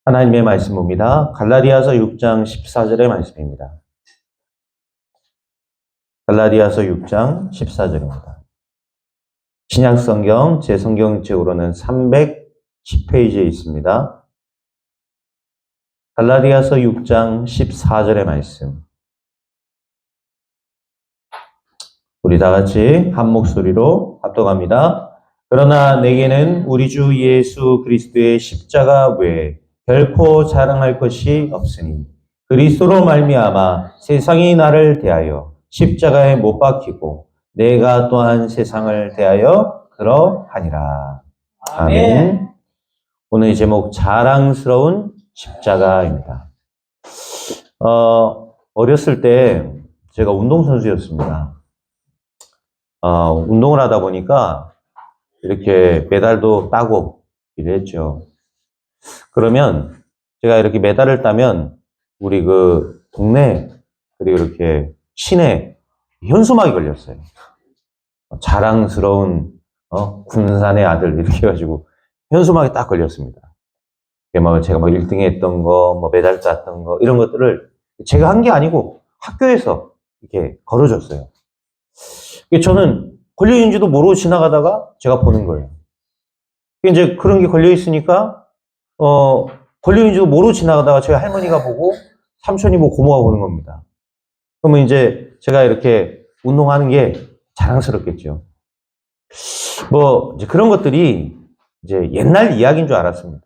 하나님의 말씀 봅니다. 갈라디아서 6장 14절의 말씀입니다. 갈라디아서 6장 14절입니다. 신약성경 제 성경책으로는 310페이지에 있습니다. 갈라디아서 6장 14절의 말씀. 우리 다 같이 한 목소리로 합독합니다. 그러나 내게는 우리 주 예수 그리스도의 십자가 외에 결코 자랑할 것이 없으니 그리스도로 말미암아 세상이 나를 대하여 십자가에 못 박히고 내가 또한 세상을 대하여 그러하니라. 아멘. 오늘 제목 자랑스러운 십자가입니다. 어렸을 때 제가 운동선수였습니다. 운동을 하다 보니까 이렇게 메달도 따고 이랬죠. 그러면 제가 이렇게 메달을 따면 우리 그 동네 그리고 이렇게 시내 현수막이 걸렸어요. 자랑스러운 군산의 아들 이렇게 해가지고 현수막이 딱 걸렸습니다. 제가 1등 했던 거, 메달 땄던 거 이런 것들을 제가 한 게 아니고 학교에서 이렇게 걸어줬어요. 저는 걸려있는지도 모르고 지나가다가 제가 보는 거예요. 이제 그런 게 걸려있으니까 걸려있는지도 모르고 지나가다가 저희 할머니가 보고 삼촌이 고모가 보는 겁니다. 그러면 이제 제가 이렇게 운동하는 게 자랑스럽겠죠. 이제 그런 것들이 이제 옛날 이야기인 줄 알았습니다.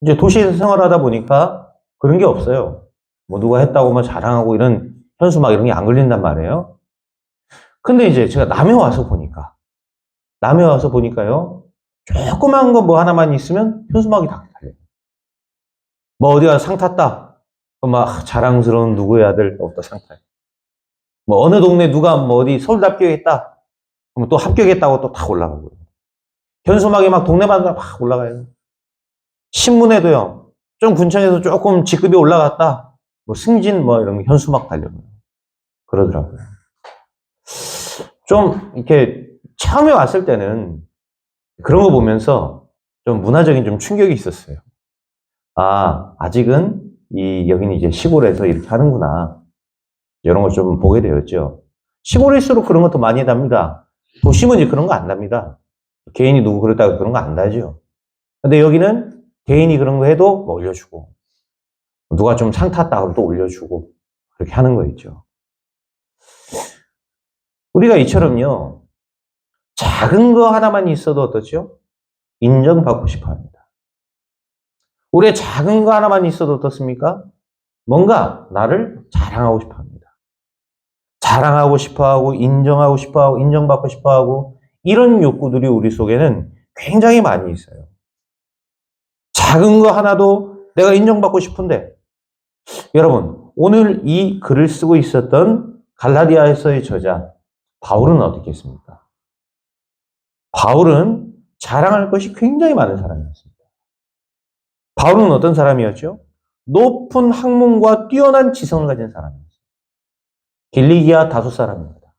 이제 도시에서 생활하다 보니까 그런 게 없어요. 누가 했다고 자랑하고 이런 현수막 이런 게 안 걸린단 말이에요. 근데 이제 제가 남해 와서 보니까요. 조그만 거 하나만 있으면 현수막이 다 달려요. 어디 가서 상 탔다. 자랑스러운 누구의 아들, 또 상 타요. 어느 동네 누가 어디 서울대 합격했다. 그러면 또 합격했다고 또 다 올라가고요. 현수막이 동네마다 막 올라가요. 신문에도요. 좀 군청에서 조금 직급이 올라갔다. 승진 이런 현수막 달려요. 그러더라고요. 좀 이렇게 처음에 왔을 때는 그런 거 보면서 좀 문화적인 좀 충격이 있었어요. 아직은 여기는 이제 시골에서 이렇게 하는구나. 이런 걸 좀 보게 되었죠. 시골일수록 그런 것도 많이 답니다. 도심은 이제 그런 거 안 답니다. 개인이 누구 그랬다고 그런 거 안 다죠. 근데 여기는 개인이 그런 거 해도 올려주고, 누가 좀 상 탔다 그러면 또 올려주고, 그렇게 하는 거 있죠. 우리가 이처럼요, 작은 거 하나만 있어도 어떻죠? 인정받고 싶어 합니다. 우리의 작은 거 하나만 있어도 어떻습니까? 뭔가 나를 자랑하고 싶어 합니다. 자랑하고 싶어 하고, 인정하고 싶어 하고, 인정받고 싶어 하고, 이런 욕구들이 우리 속에는 굉장히 많이 있어요. 작은 거 하나도 내가 인정받고 싶은데, 여러분, 오늘 이 글을 쓰고 있었던 갈라디아서의 저자, 바울은 어떻게 했습니까? 바울은 자랑할 것이 굉장히 많은 사람이었습니다. 바울은 어떤 사람이었죠? 높은 학문과 뛰어난 지성을 가진 사람이었어요. 길리기아 다소 사람입니다.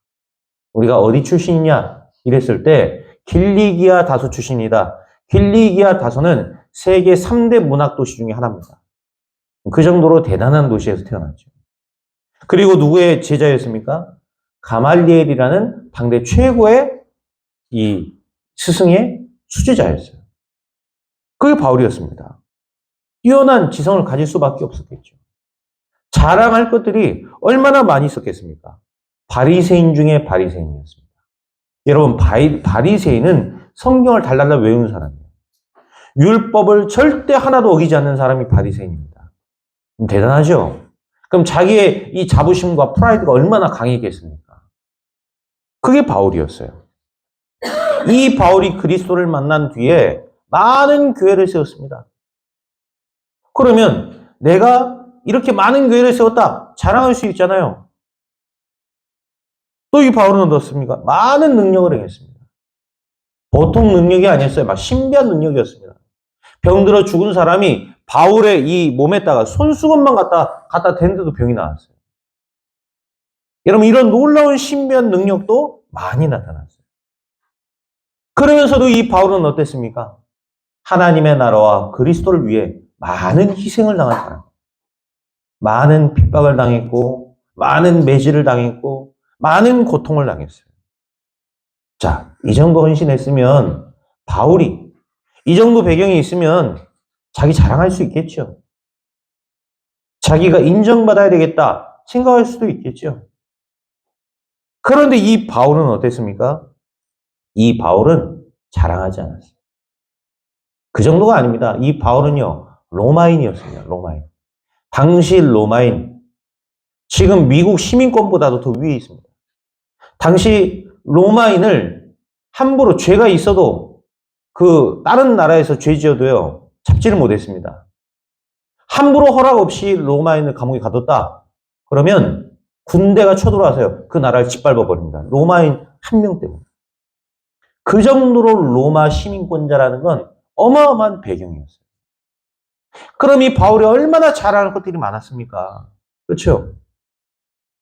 우리가 어디 출신이냐 이랬을 때 길리기아 다소 출신이다. 길리기아 다소는 세계 3대 문학 도시 중에 하나입니다. 그 정도로 대단한 도시에서 태어났죠. 그리고 누구의 제자였습니까? 가말리엘이라는 당대 최고의 이 스승의 수제자였어요. 그게 바울이었습니다. 뛰어난 지성을 가질 수밖에 없었겠죠. 자랑할 것들이 얼마나 많이 있었겠습니까? 바리새인 중에 바리새인이었습니다. 여러분, 바리새인은 성경을 달달달 외우는 사람이에요. 율법을 절대 하나도 어기지 않는 사람이 바리새인입니다. 대단하죠? 그럼 자기의 이 자부심과 프라이드가 얼마나 강했겠습니까? 그게 바울이었어요. 이 바울이 그리스도를 만난 뒤에 많은 교회를 세웠습니다. 그러면 내가 이렇게 많은 교회를 세웠다 자랑할 수 있잖아요. 또 이 바울은 어떻습니까? 많은 능력을 행했습니다. 보통 능력이 아니었어요. 신비한 능력이었습니다. 병들어 죽은 사람이 바울의 이 몸에다가 손수건만 갖다 댔는데도 병이 나왔어요. 여러분, 이런 놀라운 신비한 능력도 많이 나타났어요. 그러면서도 이 바울은 어땠습니까? 하나님의 나라와 그리스도를 위해 많은 희생을 당한 사람. 많은 핍박을 당했고, 많은 매질을 당했고, 많은 고통을 당했어요. 자, 이 정도 헌신했으면 바울이 이 정도 배경이 있으면 자기 자랑할 수 있겠죠. 자기가 인정받아야 되겠다 생각할 수도 있겠죠. 그런데 이 바울은 어땠습니까? 이 바울은 자랑하지 않았어요. 그 정도가 아닙니다. 이 바울은요, 로마인이었습니다. 로마인. 당시 로마인. 지금 미국 시민권보다도 더 위에 있습니다. 당시 로마인을 함부로 죄가 있어도 그 다른 나라에서 죄 지어도요, 잡지를 못했습니다. 함부로 허락 없이 로마인을 감옥에 가뒀다. 그러면 군대가 쳐들어와서요, 그 나라를 짓밟아 버립니다. 로마인 한 명 때문에. 그 정도로 로마 시민권자라는 건 어마어마한 배경이었어요. 그럼 이 바울이 얼마나 자랑할 것들이 많았습니까? 그렇죠?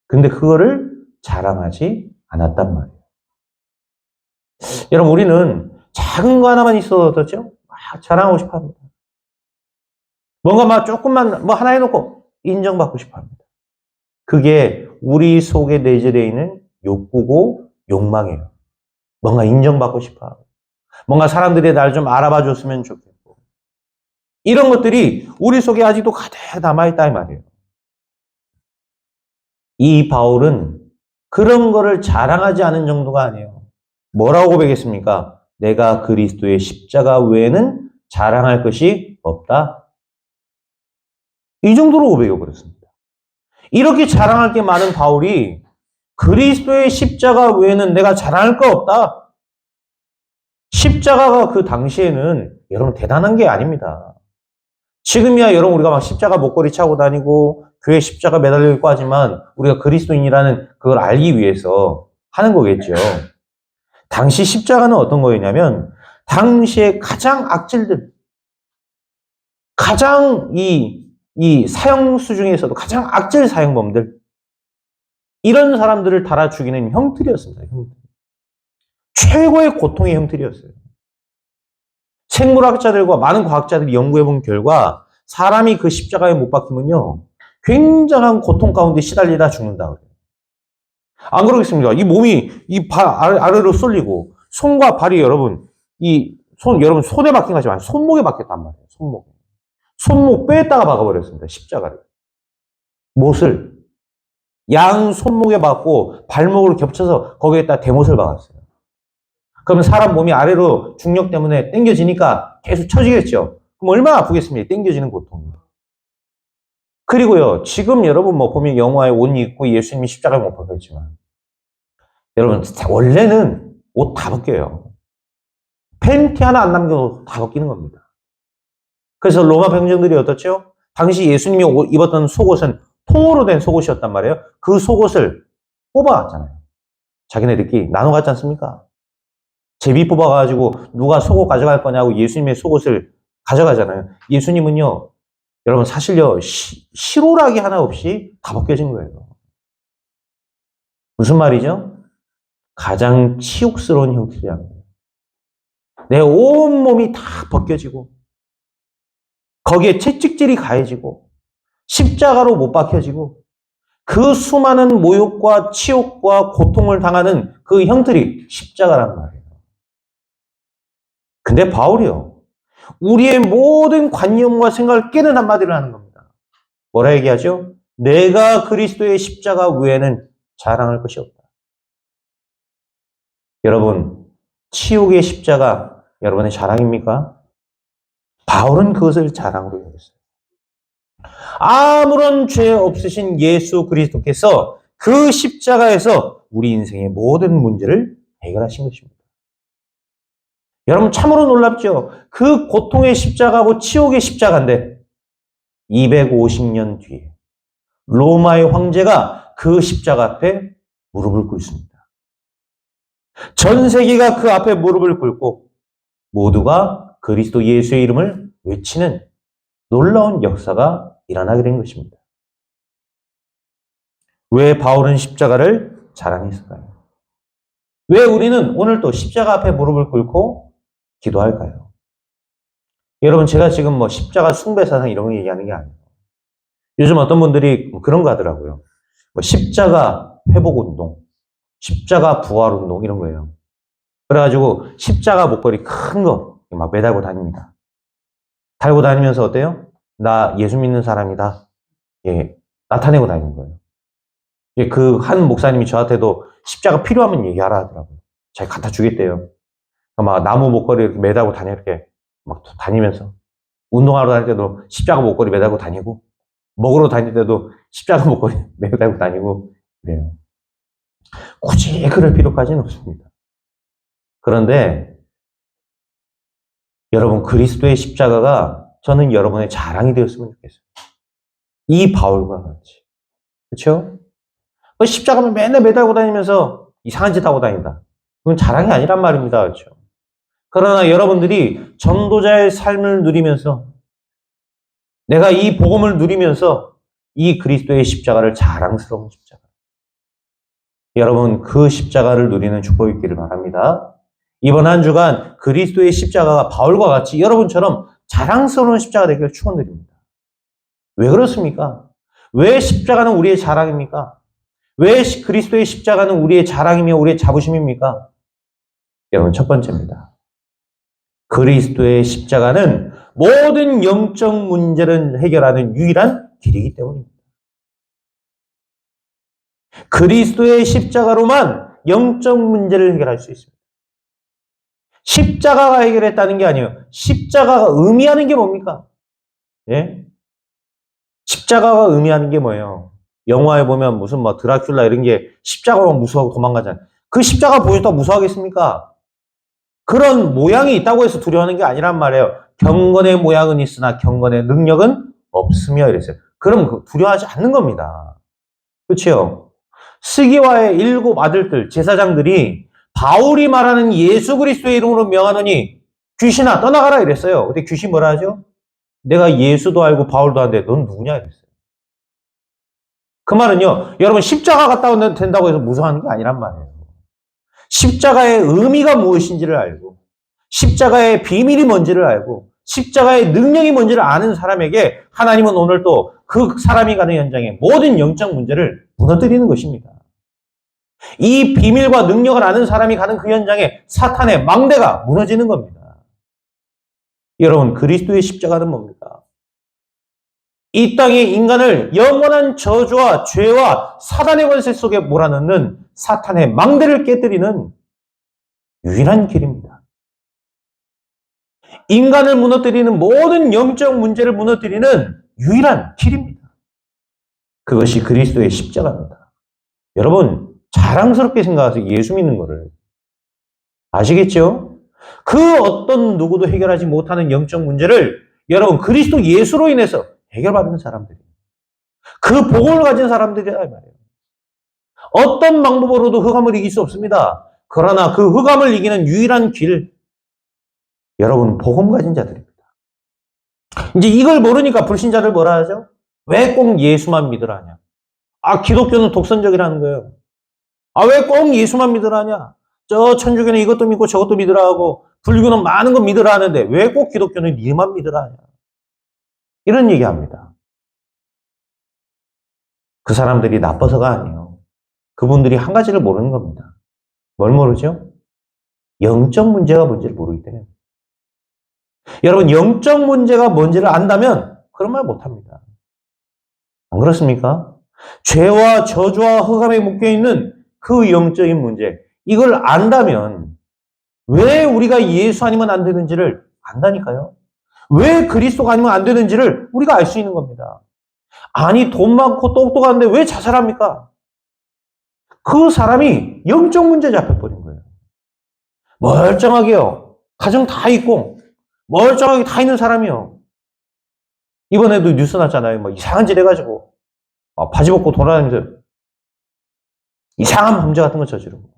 근데 그거를 자랑하지 않았단 말이에요. 여러분, 우리는 작은 거 하나만 있어도 어떻죠? 자랑하고 싶어 합니다. 뭔가 막 조금만 뭐 하나 해놓고 인정받고 싶어 합니다. 그게 우리 속에 내재되어 있는 욕구고 욕망이에요. 뭔가 인정받고 싶어 하고, 뭔가 사람들이 날 좀 알아봐 줬으면 좋겠고, 이런 것들이 우리 속에 아직도 가득 남아있다 이 말이에요. 이 바울은 그런 거를 자랑하지 않은 정도가 아니에요. 뭐라고 고백했습니까? 내가 그리스도의 십자가 외에는 자랑할 것이 없다. 이 정도로 고백해버렸습니다. 이렇게 자랑할 게 많은 바울이 그리스도의 십자가 외에는 내가 자랑할 거 없다. 십자가가 그 당시에는 여러분 대단한 게 아닙니다. 지금이야 여러분 우리가 막 십자가 목걸이 차고 다니고 교회 십자가 매달려 있고 하지만 우리가 그리스도인이라는 그걸 알기 위해서 하는 거겠죠. 당시 십자가는 어떤 거였냐면 당시에 가장 악질들, 가장 이 사형수 중에서도 가장 악질 사형범들, 이런 사람들을 달아 죽이는 형틀이었습니다. 형틀. 최고의 고통의 형틀이었어요. 생물학자들과 많은 과학자들이 연구해본 결과 사람이 그 십자가에 못 박히면요, 굉장한 고통 가운데 시달리다 죽는다 그래요. 안 그러겠습니까? 이 몸이 이 발 아래로 쏠리고 손과 발이 여러분 여러분 손에 박힌 것이 아니라 손목에 박혔단 말이에요. 손목 뼈에다가 박아버렸습니다. 십자가를. 못을 양 손목에 박고 발목을 겹쳐서 거기에다 대못을 박았어요. 그러면 사람 몸이 아래로 중력 때문에 당겨지니까 계속 처지겠죠. 그럼 얼마나 아프겠습니까? 당겨지는 고통이. 그리고요, 지금 여러분 뭐 보면 영화에 옷 입고 예수님이 십자가에 못 박혔지만, 여러분 원래는 옷 다 벗겨요. 팬티 하나 안 남겨도 다 벗기는 겁니다. 그래서 로마 병정들이 어떻죠? 당시 예수님이 입었던 속옷은 통으로 된 속옷이었단 말이에요. 그 속옷을 뽑아갔잖아요. 자기네들끼리 나눠 갔지 않습니까? 제비 뽑아가지고 누가 속옷 가져갈 거냐고 예수님의 속옷을 가져가잖아요. 예수님은요, 여러분 사실요, 실오라기 하나 없이 다 벗겨진 거예요. 무슨 말이죠? 가장 치욕스러운 형태라는 거예요. 내 온몸이 다 벗겨지고 거기에 채찍질이 가해지고 십자가로 못 박혀지고 그 수많은 모욕과 치욕과 고통을 당하는 그 형틀이 십자가란 말이에요. 근데 바울이요, 우리의 모든 관념과 생각을 깨는 한마디를 하는 겁니다. 뭐라 얘기하죠? 내가 그리스도의 십자가 외에는 자랑할 것이 없다. 여러분, 치욕의 십자가 여러분의 자랑입니까? 바울은 그것을 자랑으로 여겼어요. 아무런 죄 없으신 예수 그리스도께서 그 십자가에서 우리 인생의 모든 문제를 해결하신 것입니다. 여러분 참으로 놀랍죠? 그 고통의 십자가고 치욕의 십자가인데 250년 뒤에 로마의 황제가 그 십자가 앞에 무릎을 꿇습니다. 전 세계가 그 앞에 무릎을 꿇고 모두가 그리스도 예수의 이름을 외치는 놀라운 역사가 일어나게 된 것입니다. 왜 바울은 십자가를 자랑했을까요? 왜 우리는 오늘 또 십자가 앞에 무릎을 꿇고 기도할까요? 여러분, 제가 지금 뭐 십자가 숭배 사상 이런 거 얘기하는 게 아니에요. 요즘 어떤 분들이 그런 거 하더라고요. 뭐 십자가 회복 운동, 십자가 부활 운동 이런 거예요. 그래가지고 십자가 목걸이 큰 거 막 매달고 다닙니다. 달고 다니면서 어때요? 나 예수 믿는 사람이다. 예, 나타내고 다니는 거예요. 예, 그 한 목사님이 저한테도 십자가 필요하면 얘기하라 하더라고요. 자기 갖다 주겠대요. 막 나무 목걸이 이렇게 매달고 다녀 이렇게 막 다니면서 운동하러 다닐 때도 십자가 목걸이 매달고 다니고 먹으러 다닐 때도 십자가 목걸이 매달고 다니고 그래요. 굳이 그럴 필요까지는 없습니다. 그런데 여러분 그리스도의 십자가가 저는 여러분의 자랑이 되었으면 좋겠어요. 이 바울과 같이. 그렇죠? 십자가만 맨날 매달고 다니면서 이상한 짓 하고 다닌다. 그건 자랑이 아니란 말입니다. 그렇죠? 그러나 여러분들이 전도자의 삶을 누리면서 내가 이 복음을 누리면서 이 그리스도의 십자가를 자랑스러운 십자가. 여러분 그 십자가를 누리는 축복이 있기를 바랍니다. 이번 한 주간 그리스도의 십자가가 바울과 같이 여러분처럼 자랑스러운 십자가 되기를 축원드립니다. 왜 그렇습니까? 왜 십자가는 우리의 자랑입니까? 왜 그리스도의 십자가는 우리의 자랑이며 우리의 자부심입니까? 여러분 첫 번째입니다. 그리스도의 십자가는 모든 영적 문제를 해결하는 유일한 길이기 때문입니다. 그리스도의 십자가로만 영적 문제를 해결할 수 있습니다. 십자가가 해결했다는 게 아니에요. 십자가가 의미하는 게 뭡니까? 예? 십자가가 의미하는 게 뭐예요? 영화에 보면 무슨 뭐 드라큘라 이런 게 십자가가 무서워하고 도망가잖아요. 그 십자가 보였다고 무서워하겠습니까? 그런 모양이 있다고 해서 두려워하는 게 아니란 말이에요. 경건의 모양은 있으나 경건의 능력은 없으며 이랬어요. 그럼 두려워하지 않는 겁니다. 그렇죠? 스기와의 7 아들들, 제사장들이 바울이 말하는 예수 그리스도의 이름으로 명하노니 귀신아 떠나가라 이랬어요. 근데 귀신 뭐라 하죠? 내가 예수도 알고 바울도 하는데 넌 누구냐 이랬어요. 그 말은요, 여러분 십자가 갔다 된다고 해서 무서워하는 게 아니란 말이에요. 십자가의 의미가 무엇인지를 알고 십자가의 비밀이 뭔지를 알고 십자가의 능력이 뭔지를 아는 사람에게 하나님은 오늘 또 그 사람이 가는 현장에 모든 영적 문제를 무너뜨리는 것입니다. 이 비밀과 능력을 아는 사람이 가는 그 현장에 사탄의 망대가 무너지는 겁니다. 여러분 그리스도의 십자가는 뭡니까? 이 땅의 인간을 영원한 저주와 죄와 사단의 권세 속에 몰아넣는 사탄의 망대를 깨뜨리는 유일한 길입니다. 인간을 무너뜨리는 모든 영적 문제를 무너뜨리는 유일한 길입니다. 그것이 그리스도의 십자가입니다. 여러분 자랑스럽게 생각하세요. 예수 믿는 거를. 아시겠죠? 그 어떤 누구도 해결하지 못하는 영적 문제를 여러분 그리스도 예수로 인해서 해결받는 사람들이에요. 그 복음을 가진 사람들이라 말이에요. 어떤 방법으로도 흑암을 이길 수 없습니다. 그러나 그 흑암을 이기는 유일한 길, 여러분 복음 가진 자들입니다. 이제 이걸 모르니까 불신자들 뭐라 하죠? 왜 꼭 예수만 믿으라 하냐? 아, 기독교는 독선적이라는 거예요. 아, 왜 꼭 예수만 믿으라 하냐? 저 천주교는 이것도 믿고 저것도 믿으라 하고 불교는 많은 거 믿으라 하는데 왜 꼭 기독교는 이만 믿으라 하냐? 이런 얘기합니다. 그 사람들이 나빠서가 아니에요. 그분들이 한 가지를 모르는 겁니다. 뭘 모르죠? 영적 문제가 뭔지를 모르기 때문에. 여러분 영적 문제가 뭔지를 안다면 그런 말 못합니다. 안 그렇습니까? 죄와 저주와 흑암에 묶여있는 그 영적인 문제, 이걸 안다면 왜 우리가 예수 아니면 안 되는지를 안다니까요. 왜 그리스도가 아니면 안 되는지를 우리가 알 수 있는 겁니다. 아니 돈 많고 똑똑한데 왜 자살합니까? 그 사람이 영적 문제 잡혀버린 거예요. 멀쩡하게요. 가정 다 있고 멀쩡하게 다 있는 사람이요. 이번에도 뉴스 났잖아요. 뭐 이상한 짓 해가지고 바지 벗고 돌아다니면서 이상한 범죄 같은 거 저지르고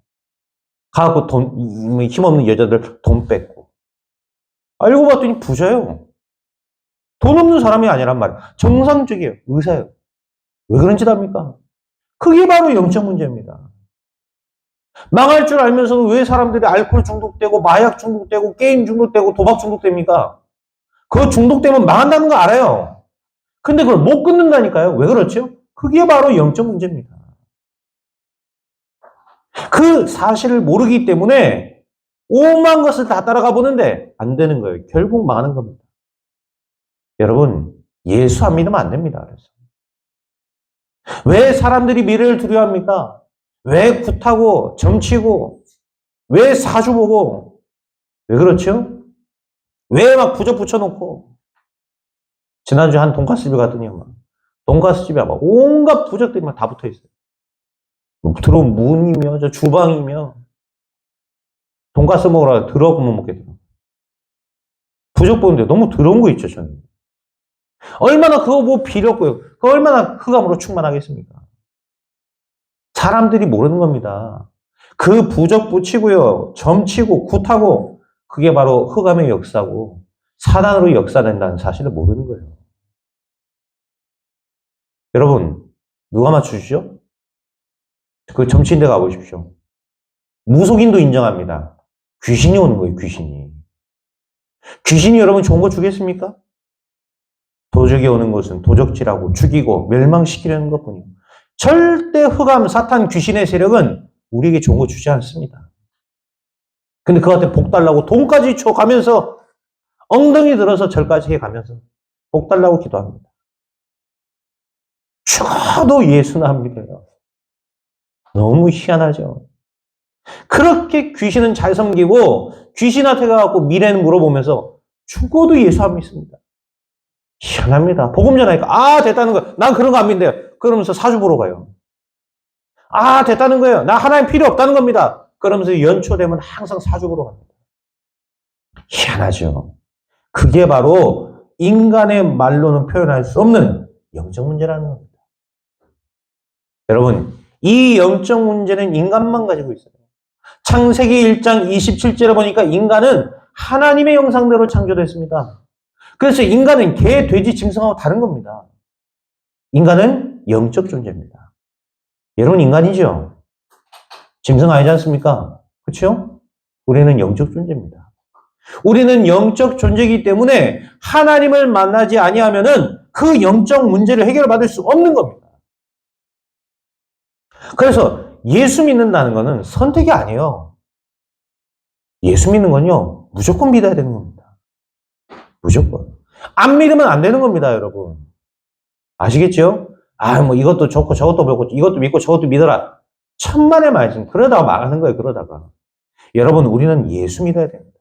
가갖고 힘없는 여자들 돈 뺏고 알고 봤더니 부자예요. 돈 없는 사람이 아니란 말이에요. 정상적이에요. 의사예요. 왜 그런 짓 합니까? 그게 바로 영적 문제입니다. 망할 줄 알면서도 왜 사람들이 알코올 중독되고 마약 중독되고 게임 중독되고 도박 중독됩니까? 그거 중독되면 망한다는 거 알아요. 근데 그걸 못 끊는다니까요. 왜 그렇죠? 그게 바로 영적 문제입니다. 그 사실을 모르기 때문에 오만 것을 다 따라가 보는데 안 되는 거예요. 결국 망하는 겁니다. 여러분, 예수 안 믿으면 안 됩니다. 그래서. 왜 사람들이 미래를 두려워합니까? 왜 굿하고 점치고 왜 사주 보고 왜 그렇죠? 왜 막 부적 붙여놓고 지난주에 한 돈가스 집에 갔더니 막 돈가스 집에 막 온갖 부적들이 막 다 붙어 있어요. 들어온 문이며 저 주방이며 돈가스 먹으러 들어가면 먹겠더라고요. 부적 보는데 너무 더러운 거 있죠, 저는. 얼마나 그거 뭐 필요 없고요. 그 얼마나 흑암으로 충만하겠습니까? 사람들이 모르는 겁니다. 그 부적 붙이고요, 점치고 굿하고 그게 바로 흑암의 역사고 사단으로 역사된다는 사실을 모르는 거예요. 여러분, 누가 맞추시죠? 그 점치는 데 가보십시오. 무속인도 인정합니다. 귀신이 오는 거예요, 귀신이. 귀신이 여러분 좋은 거 주겠습니까? 도적이 오는 것은 도적질하고 죽이고 멸망시키려는 것뿐이에요. 절대 흑암, 사탄, 귀신의 세력은 우리에게 좋은 거 주지 않습니다. 근데 그한테 복 달라고 돈까지 줘가면서 엉덩이 들어서 절까지 해가면서 복 달라고 기도합니다. 죽어도 예수나 믿어요. 너무 희한하죠. 그렇게 귀신은 잘 섬기고 귀신한테 가갖고 미래는 물어보면서 죽어도 예수 안 믿습니다. 희한합니다. 복음 전하니까 아 됐다는 거예요. 난 그런 거 안 믿는데요. 그러면서 사주 보러 가요. 아 됐다는 거예요. 나 하나님 필요 없다는 겁니다. 그러면서 연초되면 항상 사주 보러 갑니다. 희한하죠. 그게 바로 인간의 말로는 표현할 수 없는 영적 문제라는 겁니다. 여러분, 이 영적 문제는 인간만 가지고 있어요. 창세기 1장 27절에 보니까 인간은 하나님의 형상대로 창조됐습니다. 그래서 인간은 개, 돼지, 짐승하고 다른 겁니다. 인간은 영적 존재입니다. 여러분 인간이죠? 짐승 아니지 않습니까? 그렇죠? 우리는 영적 존재입니다. 우리는 영적 존재이기 때문에 하나님을 만나지 아니하면은 그 영적 문제를 해결받을 수 없는 겁니다. 그래서 예수 믿는다는 것은 선택이 아니에요. 예수 믿는 건요, 무조건 믿어야 되는 겁니다. 무조건. 안 믿으면 안 되는 겁니다, 여러분. 아시겠죠? 아, 뭐 이것도 좋고 저것도 좋고 이것도 믿고 저것도 믿어라. 천만의 말씀. 그러다가 망하는 거예요, 그러다가. 여러분, 우리는 예수 믿어야 됩니다.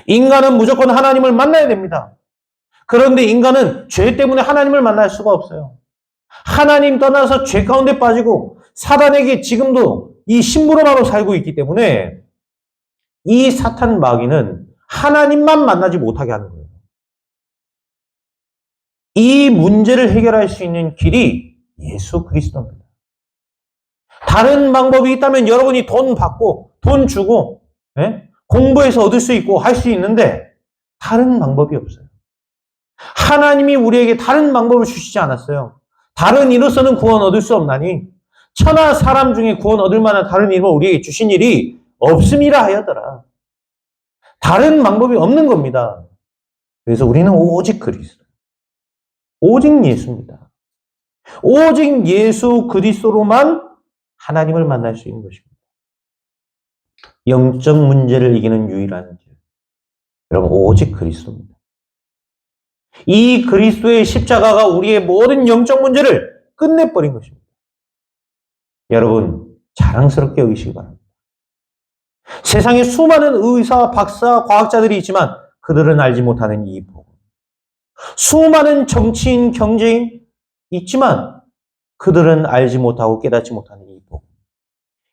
인간은 무조건 하나님을 만나야 됩니다. 그런데 인간은 죄 때문에 하나님을 만날 수가 없어요. 하나님 떠나서 죄 가운데 빠지고 사단에게 지금도 이 심부름하러 살고 있기 때문에 이 사탄 마귀는 하나님만 만나지 못하게 하는 거예요. 이 문제를 해결할 수 있는 길이 예수 그리스도입니다. 다른 방법이 있다면 여러분이 돈 받고 돈 주고 공부해서 얻을 수 있고 할 수 있는데 다른 방법이 없어요. 하나님이 우리에게 다른 방법을 주시지 않았어요. 다른 이로서는 구원 얻을 수 없나니 천하 사람 중에 구원 얻을 만한 다른 이름을 우리에게 주신 일이 없음이라 하여더라. 다른 방법이 없는 겁니다. 그래서 우리는 오직 그리스도, 오직 예수입니다. 오직 예수 그리스도로만 하나님을 만날 수 있는 것입니다. 영적 문제를 이기는 유일한 길, 여러분 오직 그리스도입니다. 이 그리스도의 십자가가 우리의 모든 영적 문제를 끝내버린 것입니다. 여러분 자랑스럽게 여기시기 바랍니다. 세상에 수많은 의사, 박사, 과학자들이 있지만 그들은 알지 못하는 이 복음. 수많은 정치인, 경제인 있지만 그들은 알지 못하고 깨닫지 못하는 이 복음.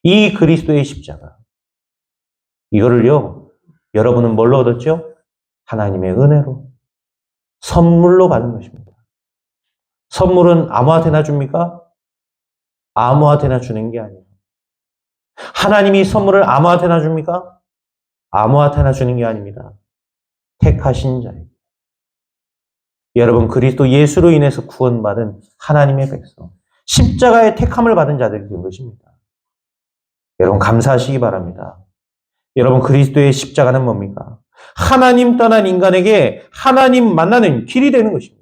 이 그리스도의 십자가. 이거를요, 여러분은 뭘로 얻었죠? 하나님의 은혜로. 선물로 받은 것입니다. 선물은 아무한테나 줍니까? 아무한테나 주는 게 아니에요. 하나님이 선물을 아무한테나 줍니까? 아무한테나 주는 게 아닙니다. 택하신 자에게. 여러분 그리스도 예수로 인해서 구원받은 하나님의 백성, 십자가의 택함을 받은 자들이 된 것입니다. 여러분 감사하시기 바랍니다. 여러분 그리스도의 십자가는 뭡니까? 하나님 떠난 인간에게 하나님 만나는 길이 되는 것입니다.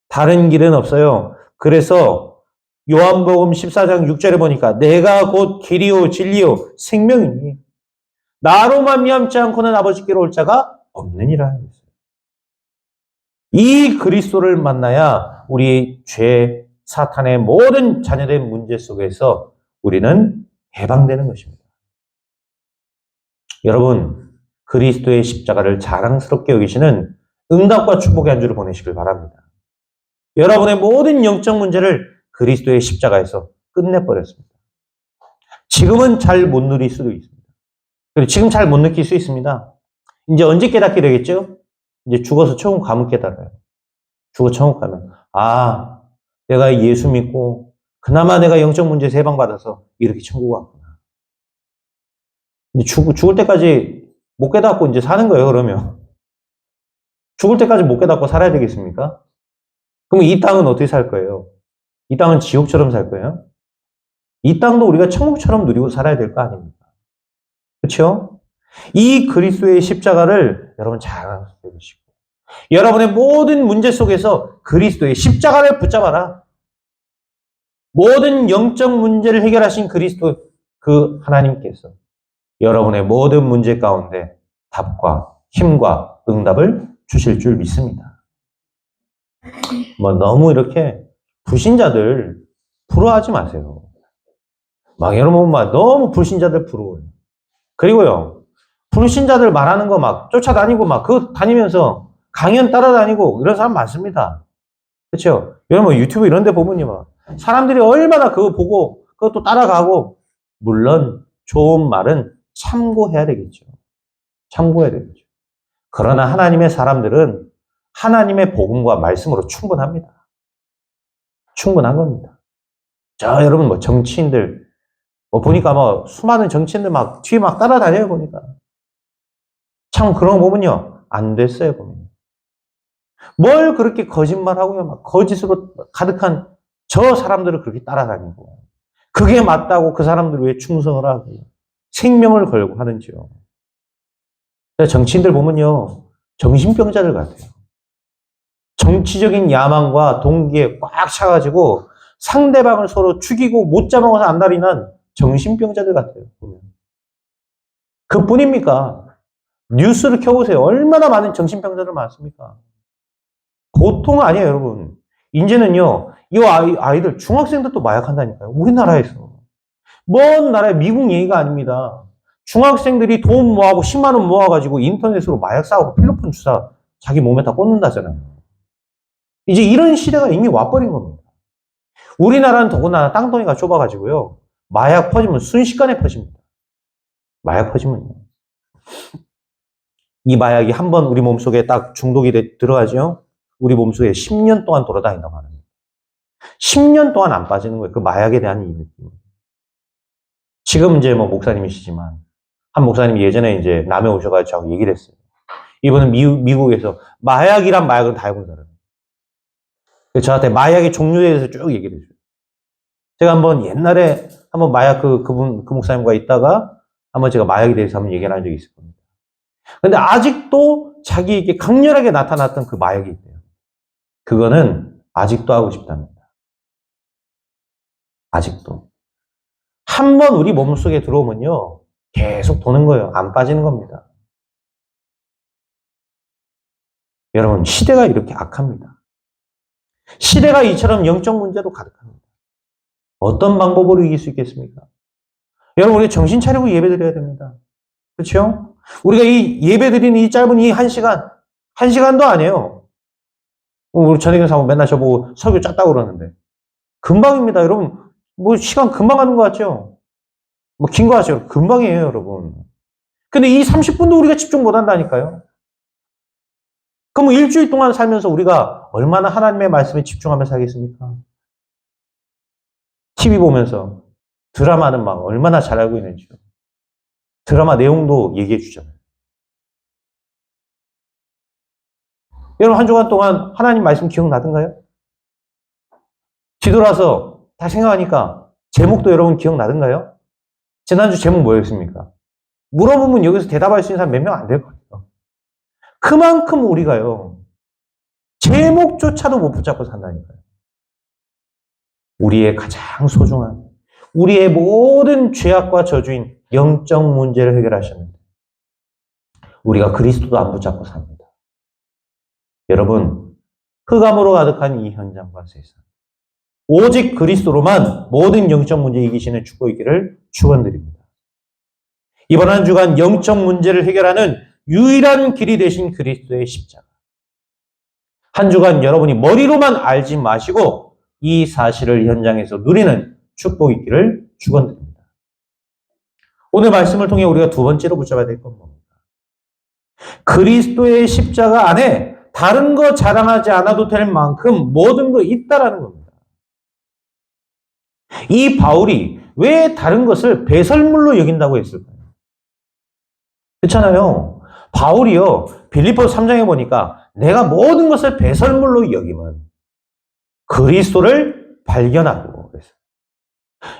다른 길은 없어요. 그래서 요한복음 14장 6절에 보니까 내가 곧 길이요 진리요 생명이니 나로 말미암지 않고는 아버지께로 올 자가 없느니라 했어요. 이 그리스도를 만나야 우리 죄, 사탄의 모든 자녀된 문제 속에서 우리는 해방되는 것입니다. 여러분, 그리스도의 십자가를 자랑스럽게 여기시는 응답과 축복의 한 주를 보내시길 바랍니다. 여러분의 모든 영적 문제를 그리스도의 십자가에서 끝내버렸습니다. 지금은 잘 못 누릴 수도 있습니다. 그리고 지금 잘 못 느낄 수 있습니다. 이제 언제 깨닫게 되겠죠? 이제 죽어서 천국 가면 깨달아요. 죽어 천국 가면 아, 내가 예수 믿고 그나마 내가 영적 문제에서 해방받아서 이렇게 천국 왔구나. 이제 죽을 때까지 못 깨닫고 이제 사는 거예요, 그러면. 죽을 때까지 못 깨닫고 살아야 되겠습니까? 그럼 이 땅은 어떻게 살 거예요? 이 땅은 지옥처럼 살 거예요? 이 땅도 우리가 천국처럼 누리고 살아야 될 거 아닙니까? 그렇죠? 이 그리스도의 십자가를 여러분 잘 알아주시고 여러분의 모든 문제 속에서 그리스도의 십자가를 붙잡아라. 모든 영적 문제를 해결하신 그리스도 그 하나님께서 여러분의 모든 문제 가운데 답과 힘과 응답을 주실 줄 믿습니다. 뭐 너무 이렇게 불신자들 부러워하지 마세요. 막 여러분 막 너무 불신자들 부러워요. 그리고요 불신자들 말하는 거 막 쫓아다니고 막 그 다니면서 강연 따라다니고 이런 사람 많습니다. 그렇죠? 여러분 유튜브 이런 데 보면요 막 사람들이 얼마나 그거 보고 그것도 따라가고 물론 좋은 말은 참고해야 되겠죠. 참고해야 되겠죠. 그러나 하나님의 사람들은 하나님의 복음과 말씀으로 충분합니다. 충분한 겁니다. 자, 여러분 뭐 정치인들 뭐 보니까 뭐 수많은 정치인들 막 뒤에 막 따라다녀요 보니까. 참 그런 거 보면요 안 됐어요 보면. 뭘 그렇게 거짓말하고요 막 거짓으로 가득한 저 사람들을 그렇게 따라다니고 그게 맞다고 그 사람들 왜 충성을 하고 생명을 걸고 하는지요. 정치인들 보면요 정신병자들 같아요. 정치적인 야망과 동기에 꽉 차가지고 상대방을 서로 죽이고 못 잡아먹어서 안달이 난 정신병자들 같아요. 보면. 그뿐입니까? 뉴스를 켜보세요. 얼마나 많은 정신병자들 많습니까? 보통 아니에요, 여러분. 이제는요, 이 아이들, 중학생들도 마약한다니까요. 우리나라에서. 먼 나라의 미국 얘기가 아닙니다. 중학생들이 돈 모아고 10만 원 모아가지고 인터넷으로 마약 사고 필로폰 주사 자기 몸에 다 꽂는다잖아요. 이제 이런 시대가 이미 와버린 겁니다. 우리나라는 더구나 땅덩이가 좁아가지고요. 마약 퍼지면 순식간에 퍼집니다. 마약 퍼지면요. 이 마약이 한번 우리 몸속에 딱 중독이 들어가죠. 우리 몸속에 10년 동안 돌아다닌다고 하는 거예요. 10년 동안 안 빠지는 거예요. 그 마약에 대한 이 느낌. 지금 이제 뭐 목사님이시지만 한 목사님이 예전에 이제 남해 오셔가지고 저하고 얘기를 했어요. 이분은 미국에서 마약이란 마약은 다 해본 사람이에요. 저한테 마약의 종류에 대해서 쭉 얘기를 해줘요. 제가 한번 옛날에 한번 마약 그 목사님과 있다가 한번 제가 마약에 대해서 한번 얘기를 한 적이 있을 겁니다. 근데 아직도 자기에게 강렬하게 나타났던 그 마약이 있대요. 그거는 아직도 하고 싶답니다. 아직도. 한번 우리 몸속에 들어오면요. 계속 도는 거예요. 안 빠지는 겁니다. 여러분, 시대가 이렇게 악합니다. 시대가 이처럼 영적 문제로 가득합니다. 어떤 방법으로 이길 수 있겠습니까? 여러분, 우리 정신 차리고 예배 드려야 됩니다. 그렇죠? 우리가 이 예배 드리는 이 짧은 이 1시간, 1시간도 아니에요. 우리 전혜경 사모 맨날 저보고 설교 짰다고 그러는데. 금방입니다, 여러분. 뭐 시간 금방 가는 것 같죠? 뭐 긴 거 같죠? 금방이에요, 여러분. 근데 이 30분도 우리가 집중 못 한다니까요. 그럼 일주일 동안 살면서 우리가 얼마나 하나님의 말씀에 집중하며 살겠습니까? TV 보면서 드라마는 막 얼마나 잘 알고 있는지요. 드라마 내용도 얘기해 주잖아요. 여러분 한 주간 동안 하나님 말씀 기억나던가요? 뒤돌아서 다 생각하니까 제목도 여러분 기억나던가요? 지난주 제목 뭐였습니까? 물어보면 여기서 대답할 수 있는 사람 몇 명 안 될 거예요. 그만큼 우리가요, 제목조차도 못 붙잡고 산다니까요. 우리의 가장 소중한, 우리의 모든 죄악과 저주인 영적 문제를 해결하셨는데 우리가 그리스도도 안 붙잡고 삽니다. 여러분, 흑암으로 가득한 이 현장과 세상, 오직 그리스도로만 모든 영적 문제 이기시는 축복이기를 축원드립니다. 이번 한 주간 영적 문제를 해결하는 유일한 길이 되신 그리스도의 십자가. 한 주간 여러분이 머리로만 알지 마시고 이 사실을 현장에서 누리는 축복이 있기를 축원드립니다. 오늘 말씀을 통해 우리가 두 번째로 붙잡아야 될 건 뭡니까? 그리스도의 십자가 안에 다른 거 자랑하지 않아도 될 만큼 모든 거 있다라는 겁니다. 이 바울이 왜 다른 것을 배설물로 여긴다고 했을까요? 그렇잖아요. 바울이요, 빌립보서 3장에 보니까 내가 모든 것을 배설물로 여기면 그리스도를 발견하고 그랬어요.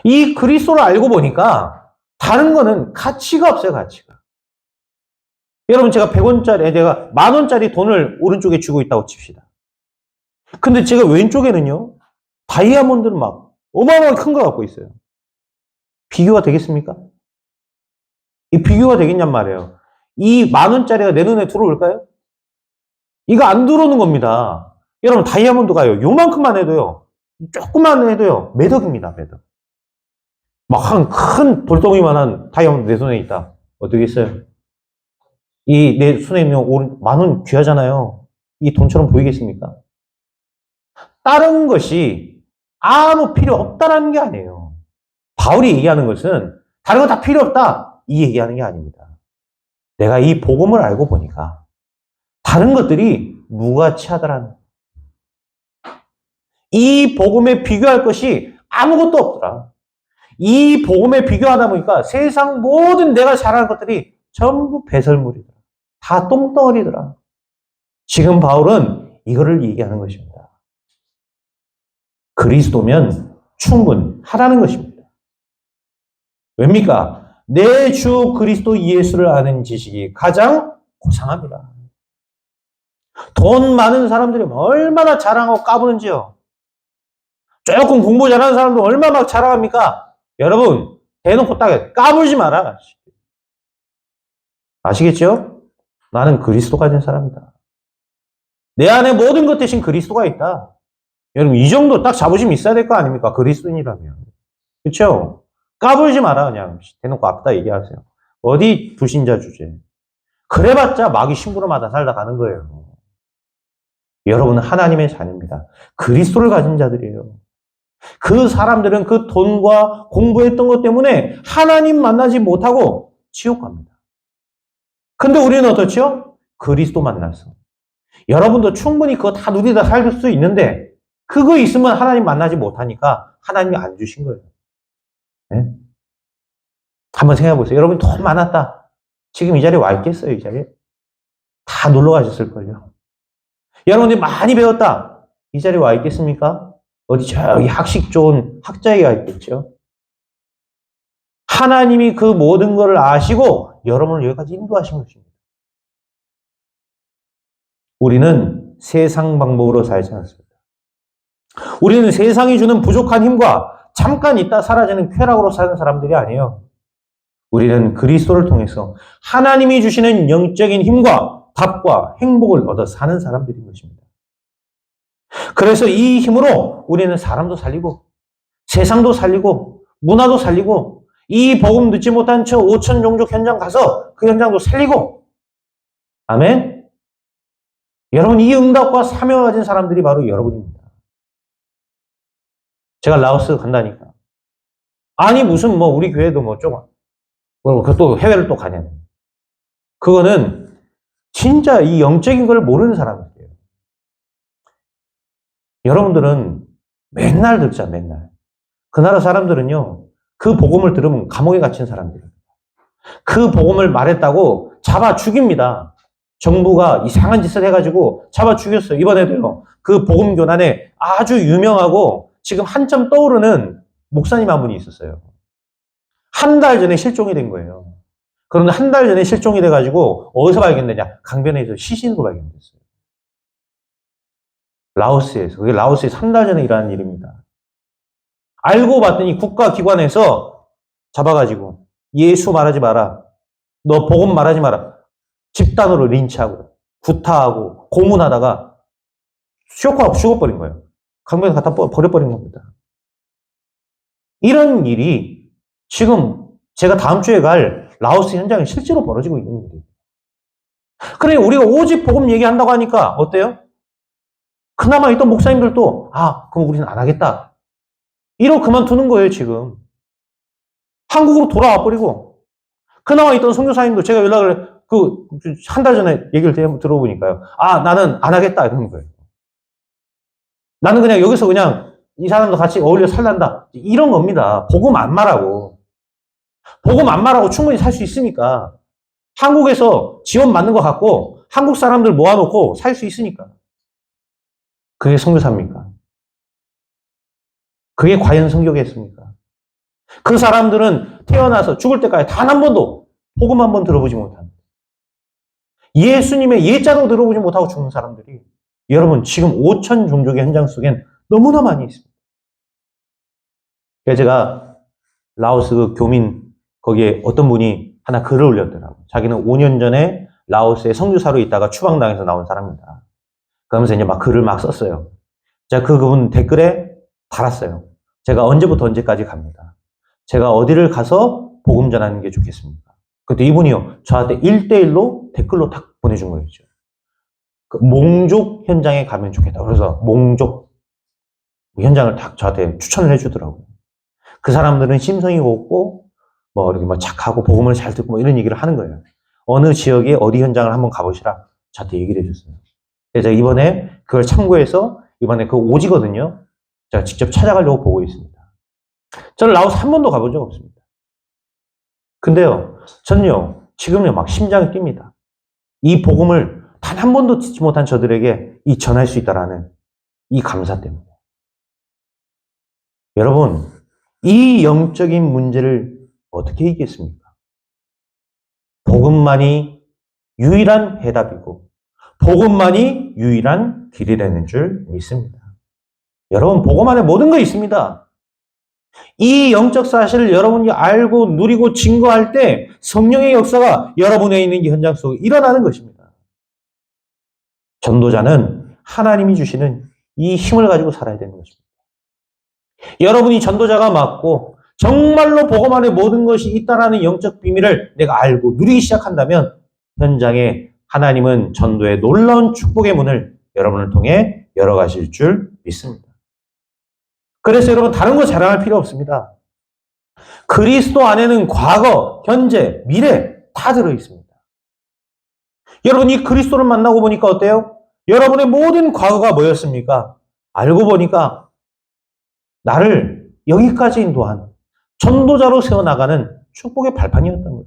이 그리스도를 알고 보니까 다른 거는 가치가 없어요, 가치가. 여러분, 제가 100원짜리, 내가 10,000원짜리 돈을 오른쪽에 쥐고 있다고 칩시다. 근데 제가 왼쪽에는요, 다이아몬드를 막 어마어마하게 큰 거 갖고 있어요. 비교가 되겠습니까? 이 비교가 되겠냔 말이에요. 이 10,000원짜리가 내 눈에 들어올까요? 이거 안 들어오는 겁니다. 여러분, 다이아몬드가요, 요만큼만 해도요, 조금만 해도요, 매덕입니다, 매덕. 막 한 큰 돌덩이만한 다이아몬드 내 손에 있다. 어떻겠어요? 이 내 손에 있는 10,000원 귀하잖아요. 이 돈처럼 보이겠습니까? 다른 것이 아무 필요 없다라는 게 아니에요. 바울이 얘기하는 것은 다른 거 다 필요 없다, 이 얘기하는 게 아닙니다. 내가 이 복음을 알고 보니까 다른 것들이 무가치하더라는 거예요. 이 복음에 비교할 것이 아무것도 없더라. 이 복음에 비교하다 보니까 세상 모든 내가 잘하는 것들이 전부 배설물이더라. 다 똥덩어리더라. 지금 바울은 이거를 얘기하는 것입니다. 그리스도면 충분하다는 것입니다. 왜입니까? 내 주 그리스도 예수를 아는 지식이 가장 고상합니다. 돈 많은 사람들이 얼마나 자랑하고 까부는지요. 조금 공부 잘하는 사람도 얼마나 막 자랑합니까? 여러분, 대놓고 딱 까불지 마라. 아시겠죠? 나는 그리스도 가진 사람이다. 내 안에 모든 것 대신 그리스도가 있다. 여러분, 이 정도 딱 자부심이 있어야 될 거 아닙니까? 그리스도인이라면. 그렇죠? 까불지 마라. 그냥 대놓고 앞다 얘기하세요. 어디 불신자 주제. 그래봤자 마귀 심부름하다 살다 가는 거예요. 여러분은 하나님의 자녀입니다. 그리스도를 가진 자들이에요. 그 사람들은 그 돈과 공부했던 것 때문에 하나님 만나지 못하고 지옥 갑니다. 근데 우리는 어떻죠? 그리스도 만나서. 여러분도 충분히 그거 다 누리다 살 수 있는데 그거 있으면 하나님 만나지 못하니까 하나님이 안 주신 거예요. 네? 한번 생각해 보세요. 여러분 돈 많았다. 지금 이 자리에 와 있겠어요, 이 자리에? 다 놀러 가셨을걸요. 여러분들이 많이 배웠다. 이 자리에 와 있겠습니까? 어디 저기 학식 좋은 학자에게 와 있겠죠. 하나님이 그 모든 것을 아시고 여러분을 여기까지 인도하신 것입니다. 우리는 세상 방법으로 살지 않습니다. 우리는 세상이 주는 부족한 힘과 잠깐 있다 사라지는 쾌락으로 사는 사람들이 아니에요. 우리는 그리스도를 통해서 하나님이 주시는 영적인 힘과 답과 행복을 얻어 사는 사람들인 것입니다. 그래서 이 힘으로 우리는 사람도 살리고 세상도 살리고 문화도 살리고 이 복음 듣지 못한 저 5천 종족 현장 가서 그 현장도 살리고, 아멘? 여러분, 이 응답과 사명을 가진 사람들이 바로 여러분입니다. 제가 라오스 간다니까. 아니 무슨 뭐 우리 교회도 뭐 좀 그것도 해외를 또 가냐. 그거는 진짜 이 영적인 걸 모르는 사람들이에요. 여러분들은 맨날 듣자, 맨날. 그 나라 사람들은요, 그 복음을 들으면 감옥에 갇힌 사람들이에요. 그 복음을 말했다고 잡아 죽입니다. 정부가 이상한 짓을 해가지고 잡아 죽였어요. 이번에도요, 그 복음 교단에 아주 유명하고 지금 한참 떠오르는 목사님 한 분이 있었어요. 한 달 전에 실종이 된 거예요. 그런데 한 달 전에 실종이 돼가지고 어디서 발견되냐? 강변에서 시신으로 발견됐어요. 라오스에서. 그게 라오스에서 한 달 전에 일어난 일입니다. 알고 봤더니 국가기관에서 잡아가지고 예수 말하지 마라. 너 복음 말하지 마라. 집단으로 린치하고 구타하고 고문하다가 쇼크하고 죽어버린 거예요. 강변에 갖다 버려버린 겁니다. 이런 일이 지금 제가 다음 주에 갈 라오스 현장에 실제로 벌어지고 있는 일이에요. 그래, 우리가 오직 복음 얘기한다고 하니까 어때요? 그나마 있던 목사님들도 그럼 우리는 안 하겠다. 이러고 그만두는 거예요, 지금. 한국으로 돌아와 버리고. 그나마 있던 선교사님도 제가 연락을 한 달 전에 얘기를 들어보니까요. 나는 안 하겠다 이러는 거예요. 나는 그냥 여기서 그냥 이 사람도 같이 어울려 살란다. 이런 겁니다. 복음 안 말하고. 복음 안 말하고 충분히 살 수 있으니까. 한국에서 지원 받는 것 같고 한국 사람들 모아놓고 살 수 있으니까. 그게 선교사입니까? 그게 과연 선교겠습니까? 그 사람들은 태어나서 죽을 때까지 단 한 번도 복음 한 번 들어보지 못합니다. 예수님의 예자도 들어보지 못하고 죽는 사람들이 여러분 지금 5천 종족의 현장 속엔 너무나 많이 있습니다. 그래서 제가 라오스 그 교민 거기에 어떤 분이 하나 글을 올렸더라고요. 자기는 5년 전에 라오스에 선교사로 있다가 추방당해서 나온 사람입니다. 그러면서 이제 막 글을 막 썼어요. 제가 그분 댓글에 달았어요. 제가 언제부터 언제까지 갑니다. 제가 어디를 가서 복음 전하는 게 좋겠습니까? 그때 이분이요. 저한테 1대1로 댓글로 탁 보내준 거였죠. 그 몽족 현장에 가면 좋겠다. 그래서 몽족 현장을 딱 저한테 추천을 해주더라고요. 그 사람들은 심성이 곱고 이렇게 착하고 복음을 잘 듣고 이런 얘기를 하는 거예요. 어느 지역에 어디 현장을 한번 가보시라 저한테 얘기를 해줬어요. 그래서 제가 이번에 그걸 참고해서 이번에 그 오지거든요. 제가 직접 찾아가려고 보고 있습니다. 저는 라오스 한 번도 가본 적 없습니다. 근데요, 저는요, 지금요, 막 심장이 뜁니다. 이 복음을 단 한 번도 듣지 못한 저들에게 전할 수 있다라는 이 감사 때문에. 여러분, 이 영적인 문제를 어떻게 이기겠습니까? 복음만이 유일한 해답이고, 복음만이 유일한 길이라는 줄 믿습니다. 여러분, 복음 안에 모든 거 있습니다. 이 영적 사실을 여러분이 알고 누리고 증거할 때 성령의 역사가 여러분에 있는 이 현장 속에 일어나는 것입니다. 전도자는 하나님이 주시는 이 힘을 가지고 살아야 되는 것입니다. 여러분이 전도자가 맞고 정말로 복음 안에 모든 것이 있다라는 영적 비밀을 내가 알고 누리기 시작한다면 현장에 하나님은 전도의 놀라운 축복의 문을 여러분을 통해 열어가실 줄 믿습니다. 그래서 여러분 다른 거 자랑할 필요 없습니다. 그리스도 안에는 과거, 현재, 미래 다 들어있습니다. 여러분 이 그리스도를 만나고 보니까 어때요? 여러분의 모든 과거가 뭐였습니까? 알고 보니까 나를 여기까지 인도한 전도자로 세워나가는 축복의 발판이었던 거예요.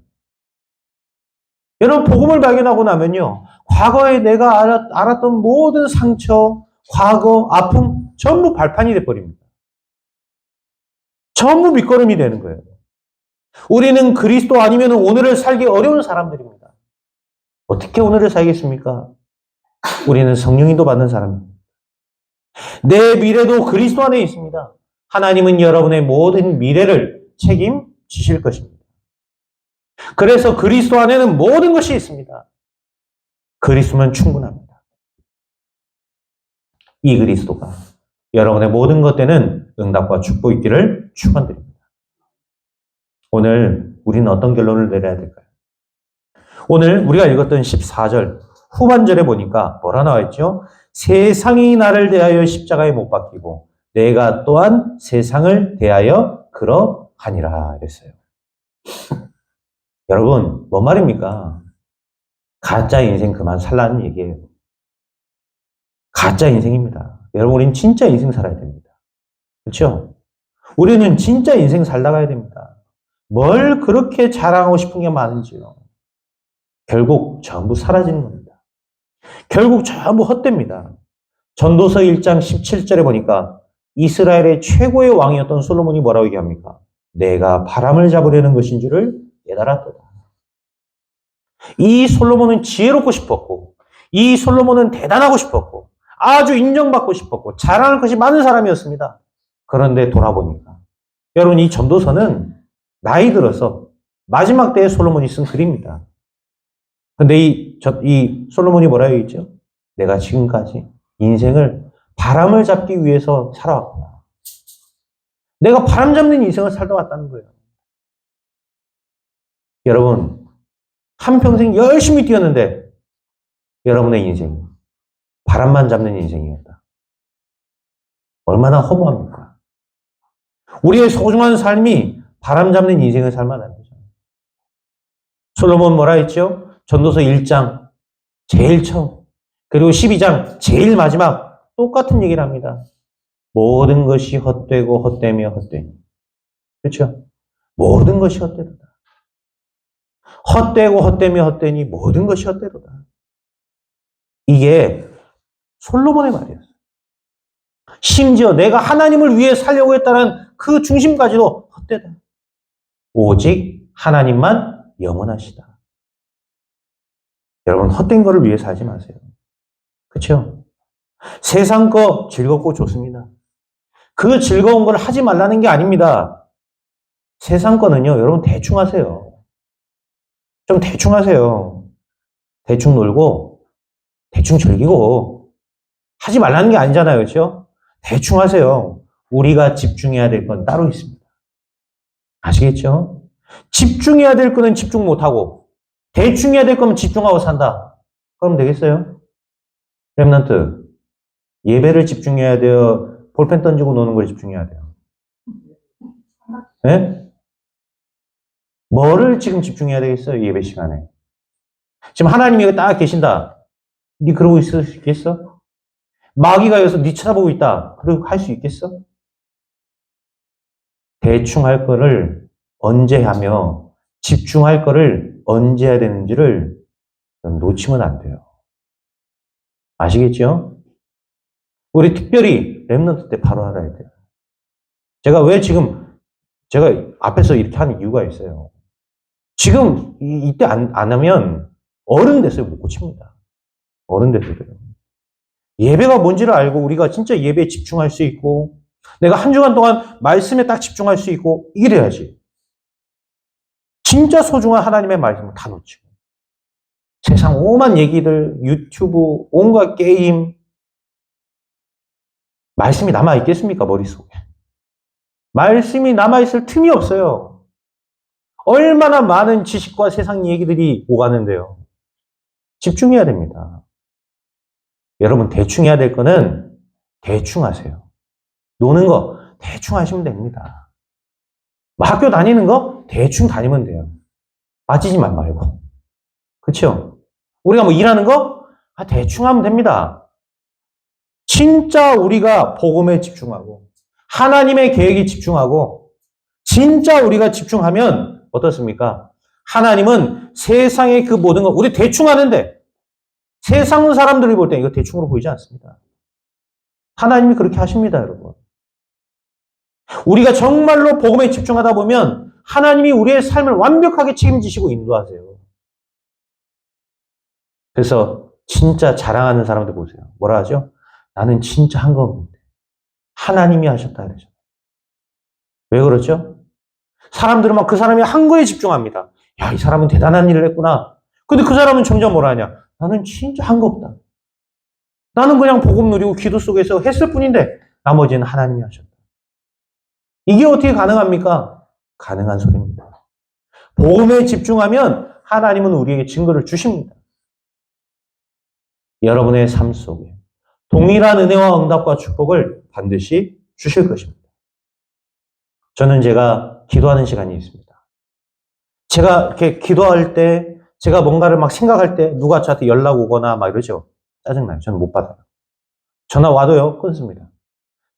여러분 복음을 발견하고 나면요. 과거에 내가 알았던 모든 상처, 과거, 아픔 전부 발판이 돼버립니다. 전부 밑거름이 되는 거예요. 우리는 그리스도 아니면 오늘을 살기 어려운 사람들입니다. 어떻게 오늘을 살겠습니까? 우리는 성령인도 받는 사람입니다. 내 미래도 그리스도 안에 있습니다. 하나님은 여러분의 모든 미래를 책임지실 것입니다. 그래서 그리스도 안에는 모든 것이 있습니다. 그리스도면 충분합니다. 이 그리스도가 여러분의 모든 것 되는 응답과 축복 있기를 축원드립니다. 오늘 우리는 어떤 결론을 내려야 될까요? 오늘 우리가 읽었던 14절 후반절에 보니까 뭐라 나와 있죠? 세상이 나를 대하여 십자가에 못 박히고 내가 또한 세상을 대하여 그러하니라 이랬어요. 여러분 뭔 말입니까? 가짜 인생 그만 살라는 얘기예요. 가짜 인생입니다. 여러분 우리는 진짜 인생 살아야 됩니다. 그렇죠? 우리는 진짜 인생 살다 가야 됩니다. 뭘 그렇게 자랑하고 싶은 게 많은지요. 결국 전부 사라지는 겁니다. 결국 전부 헛됩니다. 전도서 1장 17절에 보니까 이스라엘의 최고의 왕이었던 솔로몬이 뭐라고 얘기합니까? 내가 바람을 잡으려는 것인 줄을 깨달았도다. 이 솔로몬은 지혜롭고 싶었고, 이 솔로몬은 대단하고 싶었고, 아주 인정받고 싶었고, 자랑할 것이 많은 사람이었습니다. 그런데 돌아보니까 여러분, 이 전도서는 나이 들어서 마지막 때에 솔로몬이 쓴 글입니다. 근데 이 솔로몬이 뭐라고 했죠? 내가 지금까지 인생을 바람을 잡기 위해서 살아왔구나. 내가 바람 잡는 인생을 살다 왔다는 거예요. 여러분, 한평생 열심히 뛰었는데 여러분의 인생이 바람만 잡는 인생이었다. 얼마나 허무합니까? 우리의 소중한 삶이 바람 잡는 인생을 살면 안 되죠. 솔로몬 뭐라 했죠? 전도서 1장 제일 처음, 그리고 12장 제일 마지막 똑같은 얘기를 합니다. 모든 것이 헛되고 헛되며 헛되니. 그렇죠? 모든 것이 헛되도다. 헛되고 헛되며 헛되니 모든 것이 헛되도다. 이게 솔로몬의 말이었어요. 심지어 내가 하나님을 위해 살려고 했다는 그 중심까지도 헛되다. 오직 하나님만 영원하시다. 여러분, 헛된 거를 위해 살지 마세요. 그렇죠? 세상 거 즐겁고 좋습니다. 그 즐거운 걸 하지 말라는 게 아닙니다. 세상 거는요, 여러분 대충 하세요. 좀 대충 하세요. 대충 놀고, 대충 즐기고, 하지 말라는 게 아니잖아요. 그렇죠? 대충 하세요. 우리가 집중해야 될 건 따로 있습니다. 아시겠죠? 집중해야 될 거는 집중 못하고, 대충 해야 될 거면 집중하고 산다. 그럼 되겠어요? 렘넌트, 예배를 집중해야 돼요? 볼펜 던지고 노는 걸 집중해야 돼요? 네? 뭐를 지금 집중해야 되겠어요? 예배 시간에. 지금 하나님이 여기 딱 계신다. 네 그러고 있을 수 있겠어? 마귀가 여기서 네 쳐다보고 있다. 그러고 할 수 있겠어? 대충 할 거를 언제 하며 집중할 거를 언제 해야 되는지를 놓치면 안 돼요. 아시겠죠? 우리 특별히 렘넌트 때 바로 알아야 돼요. 제가 왜 지금 제가 앞에서 이렇게 하는 이유가 있어요. 지금 이때 안 하면 어른 돼서 못 고칩니다. 어른 돼서 그래요. 예배가 뭔지를 알고 우리가 진짜 예배에 집중할 수 있고 내가 한 주간 동안 말씀에 딱 집중할 수 있고 이래야지. 진짜 소중한 하나님의 말씀을 다 놓치고 세상 오만 얘기들, 유튜브, 온갖 게임 말씀이 남아있겠습니까? 머릿속에. 말씀이 남아있을 틈이 없어요. 얼마나 많은 지식과 세상 얘기들이 오가는데요. 집중해야 됩니다. 여러분 대충 해야 될 거는 대충 하세요. 노는 거 대충 하시면 됩니다. 학교 다니는 거 대충 다니면 돼요. 빠지지만 말고. 그렇죠? 우리가 뭐 일하는 거 대충 하면 됩니다. 진짜 우리가 복음에 집중하고 하나님의 계획에 집중하고 진짜 우리가 집중하면 어떻습니까? 하나님은 세상의 그 모든 거 우리 대충 하는데 세상 사람들이 볼 때 이거 대충으로 보이지 않습니다. 하나님이 그렇게 하십니다, 여러분. 우리가 정말로 복음에 집중하다 보면 하나님이 우리의 삶을 완벽하게 책임지시고 인도하세요. 그래서 진짜 자랑하는 사람들 보세요. 뭐라 하죠? 나는 진짜 한 거 없는데 하나님이 하셨다 그러죠. 왜 그렇죠? 사람들은 막 그 사람이 한 거에 집중합니다. 야, 이 사람은 대단한 일을 했구나. 근데 그 사람은 점점 뭐라 하냐? 나는 진짜 한 거 없다. 나는 그냥 복음 누리고 기도 속에서 했을 뿐인데 나머지는 하나님이 하셨다. 이게 어떻게 가능합니까? 가능한 소리입니다. 복음에 집중하면 하나님은 우리에게 증거를 주십니다. 여러분의 삶 속에 동일한 은혜와 응답과 축복을 반드시 주실 것입니다. 저는 제가 기도하는 시간이 있습니다. 제가 이렇게 기도할 때, 제가 뭔가를 막 생각할 때 누가 저한테 연락 오거나 막 이러죠. 짜증나요. 저는 못 받아요. 전화 와도요, 끊습니다.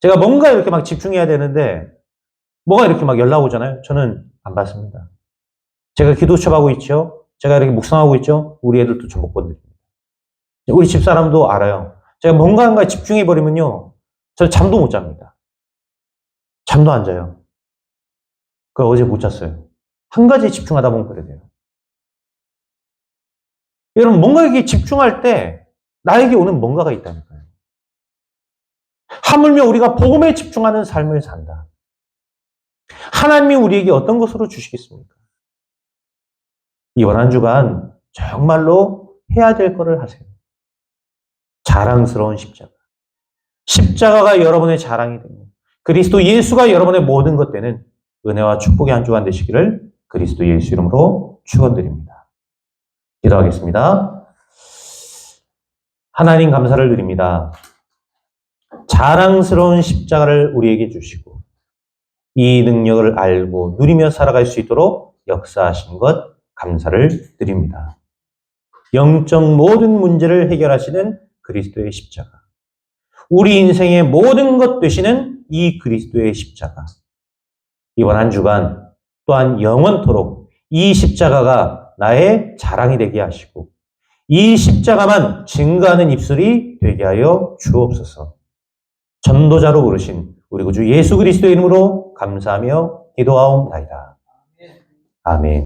제가 뭔가 이렇게 막 집중해야 되는데 뭐가 이렇게 막 연락 오잖아요. 저는 안 받습니다. 제가 기도 수첩하고 있죠. 제가 이렇게 묵상하고 있죠. 우리 애들도 저 못 건드립니다. 우리 집사람도 알아요. 제가 뭔가에 집중해버리면요. 저 잠도 못 잡니다. 잠도 안 자요. 그 어제 못 잤어요. 한 가지에 집중하다 보면 그래 돼요. 여러분, 뭔가에게 집중할 때 나에게 오는 뭔가가 있다니까요. 하물며 우리가 복음에 집중하는 삶을 산다. 하나님이 우리에게 어떤 것으로 주시겠습니까? 이번 한 주간 정말로 해야 될 거를 하세요. 자랑스러운 십자가. 십자가가 여러분의 자랑이 됩니다. 그리스도 예수가 여러분의 모든 것 되는 은혜와 축복의 한 주간 되시기를 그리스도 예수 이름으로 축원드립니다. 기도하겠습니다. 하나님 감사를 드립니다. 자랑스러운 십자가를 우리에게 주시고 이 능력을 알고 누리며 살아갈 수 있도록 역사하신 것 감사를 드립니다. 영적 모든 문제를 해결하시는 그리스도의 십자가. 우리 인생의 모든 것 되시는 이 그리스도의 십자가. 이번 한 주간 또한 영원토록 이 십자가가 나의 자랑이 되게 하시고 이 십자가만 증거하는 입술이 되게 하여 주옵소서. 전도자로 부르신 우리 구주 예수 그리스도의 이름으로 감사하며 기도하옵나이다. 아멘.